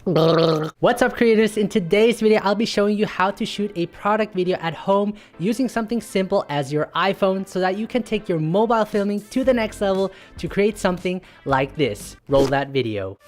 What's up, creators? In today's video, I'll be showing you how to shoot a product video at home using something simple as your iPhone so that you can take your mobile filming to the next level to create something like this. Roll that video.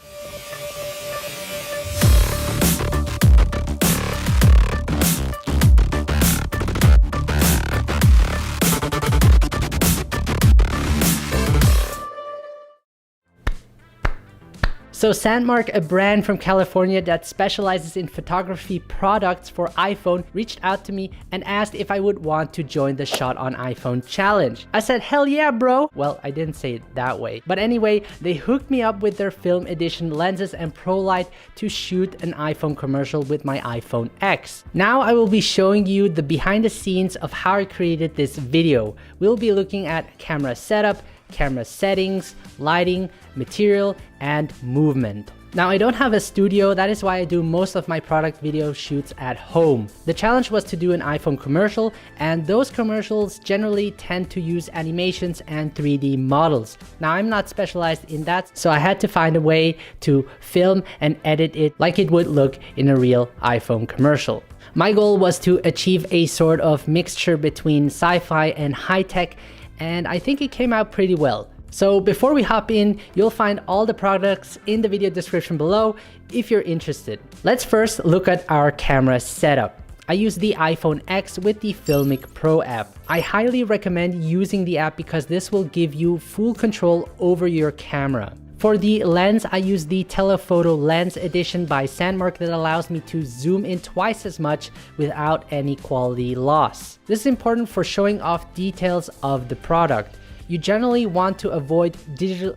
So Sandmark, a brand from California that specializes in photography products for iPhone, reached out to me and asked if I would want to join the Shot on iPhone challenge. I said, hell yeah, bro. Well, I didn't say it that way. But anyway, they hooked me up with their film edition lenses and pro light to shoot an iPhone commercial with my iPhone X. Now I will be showing you the behind the scenes of how I created this video. We'll be looking at camera setup, camera settings, lighting, material, and movement. Now, I don't have a studio, that is why I do most of my product video shoots at home. The challenge was to do an iPhone commercial, and those commercials generally tend to use animations and 3D models. Now, I'm not specialized in that, so I had to find a way to film and edit it like it would look in a real iPhone commercial. My goal was to achieve a sort of mixture between sci-fi and high-tech, and I think it came out pretty well. So before we hop in, you'll find all the products in the video description below if you're interested. Let's first look at our camera setup. I use the iPhone X with the Filmic Pro app. I highly recommend using the app because this will give you full control over your camera. For the lens, I use the Telephoto Lens Edition by Sandmark that allows me to zoom in twice as much without any quality loss. This is important for showing off details of the product. You generally want to avoid digitally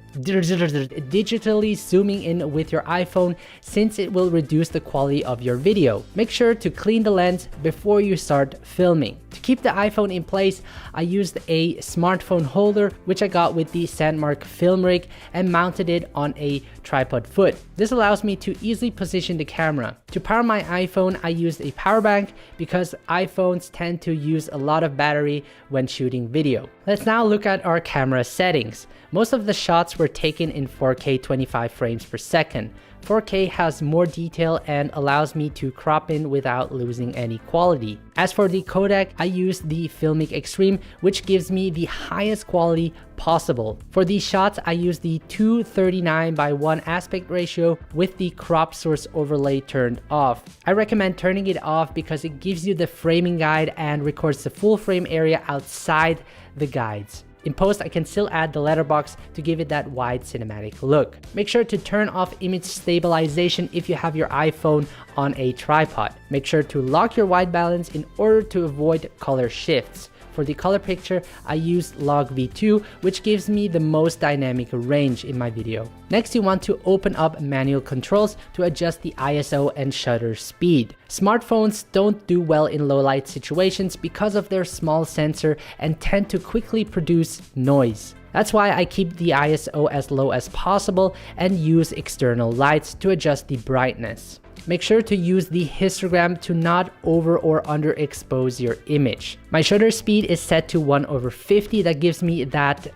zooming in with your iPhone since it will reduce the quality of your video. Make sure to clean the lens before you start filming. To keep the iPhone in place, I used a smartphone holder which I got with the Sandmark film rig and mounted it on a tripod foot. This allows me to easily position the camera. To power my iPhone, I used a power bank because iPhones tend to use a lot of battery when shooting video. Let's now look at our camera settings. Most of the shots were taken in 4K 25 frames per second. 4K has more detail and allows me to crop in without losing any quality. As for the codec, I used the Filmic Extreme, which gives me the highest quality possible. For these shots, I used the 239:1 aspect ratio with the crop source overlay turned off. I recommend turning it off because it gives you the framing guide and records the full frame area outside the guides. In post, I can still add the letterbox to give it that wide cinematic look. Make sure to turn off image stabilization if you have your iPhone on a tripod. Make sure to lock your white balance in order to avoid color shifts. For the color picture, I used log V2, which gives me the most dynamic range in my video. Next, you want to open up manual controls to adjust the ISO and shutter speed. Smartphones don't do well in low light situations because of their small sensor and tend to quickly produce noise. That's why I keep the ISO as low as possible and use external lights to adjust the brightness. Make sure to use the histogram to not over or underexpose your image. My shutter speed is set to 1/50. That gives me that,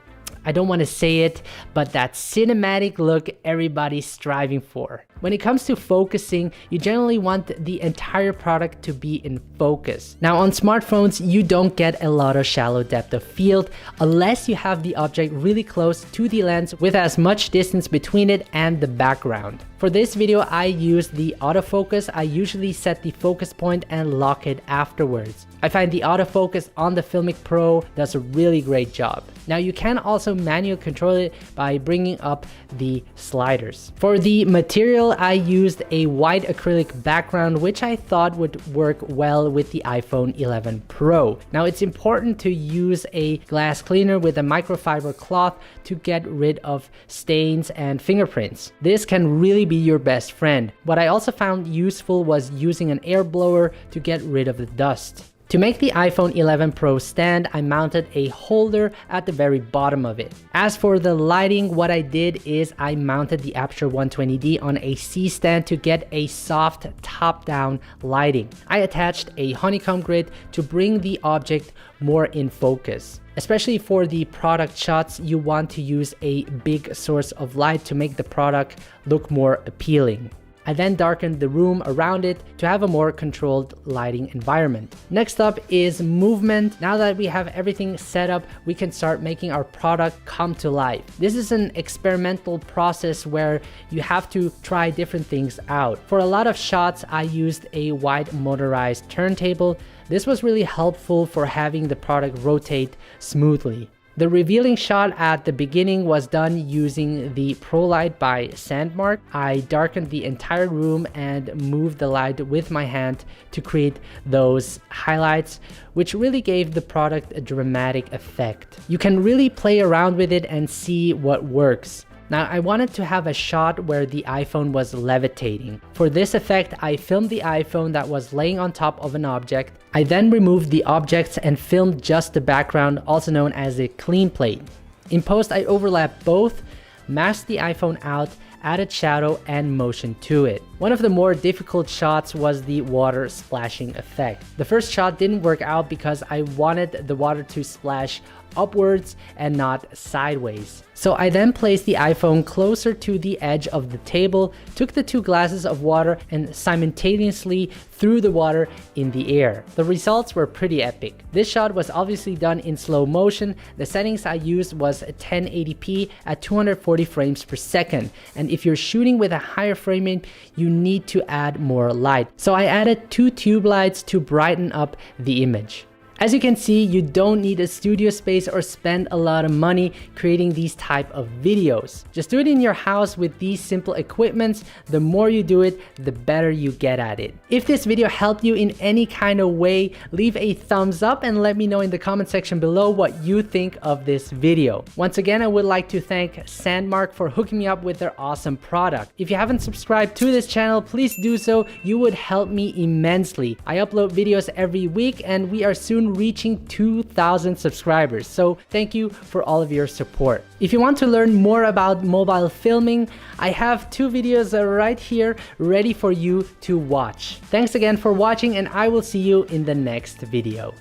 I don't want to say it, but that cinematic look everybody's striving for. When it comes to focusing, you generally want the entire product to be in focus. Now on smartphones, you don't get a lot of shallow depth of field unless you have the object really close to the lens with as much distance between it and the background. For this video, I used the autofocus. I usually set the focus point and lock it afterwards. I find the autofocus on the Filmic Pro does a really great job. Now you can also manually control it by bringing up the sliders. For the material, I used a white acrylic background, which I thought would work well with the iPhone 11 Pro. Now it's important to use a glass cleaner with a microfiber cloth to get rid of stains and fingerprints. This can really be your best friend. What I also found useful was using an air blower to get rid of the dust. To make the iPhone 11 Pro stand, I mounted a holder at the very bottom of it. As for the lighting, what I did is I mounted the Aperture 120D on a C-stand to get a soft top-down lighting. I attached a honeycomb grid to bring the object more in focus. Especially for the product shots, you want to use a big source of light to make the product look more appealing. I then darkened the room around it to have a more controlled lighting environment. Next up is movement. Now that we have everything set up, we can start making our product come to life. This is an experimental process where you have to try different things out. For a lot of shots, I used a wide motorized turntable. This was really helpful for having the product rotate smoothly. The revealing shot at the beginning was done using the Pro Light by Sandmark. I darkened the entire room and moved the light with my hand to create those highlights, which really gave the product a dramatic effect. You can really play around with it and see what works. Now, I wanted to have a shot where the iPhone was levitating. For this effect, I filmed the iPhone that was laying on top of an object. I then removed the objects and filmed just the background, also known as a clean plate. In post, I overlapped both, masked the iPhone out, added shadow and motion to it. One of the more difficult shots was the water splashing effect. The first shot didn't work out because I wanted the water to splash upwards and not sideways. So I then placed the iPhone closer to the edge of the table, took the 2 glasses of water and simultaneously threw the water in the air. The results were pretty epic. This shot was obviously done in slow motion. The settings I used was 1080p at 240 frames per second. And if you're shooting with a higher frame rate, you need to add more light. So I added 2 tube lights to brighten up the image. As you can see, you don't need a studio space or spend a lot of money creating these type of videos. Just do it in your house with these simple equipments. The more you do it, the better you get at it. If this video helped you in any kind of way, leave a thumbs up and let me know in the comment section below what you think of this video. Once again, I would like to thank Sandmark for hooking me up with their awesome product. If you haven't subscribed to this channel, please do so. You would help me immensely. I upload videos every week and we are soon reaching 2,000 subscribers. So thank you for all of your support. If you want to learn more about mobile filming, I have 2 videos right here ready for you to watch. Thanks again for watching and I will see you in the next video.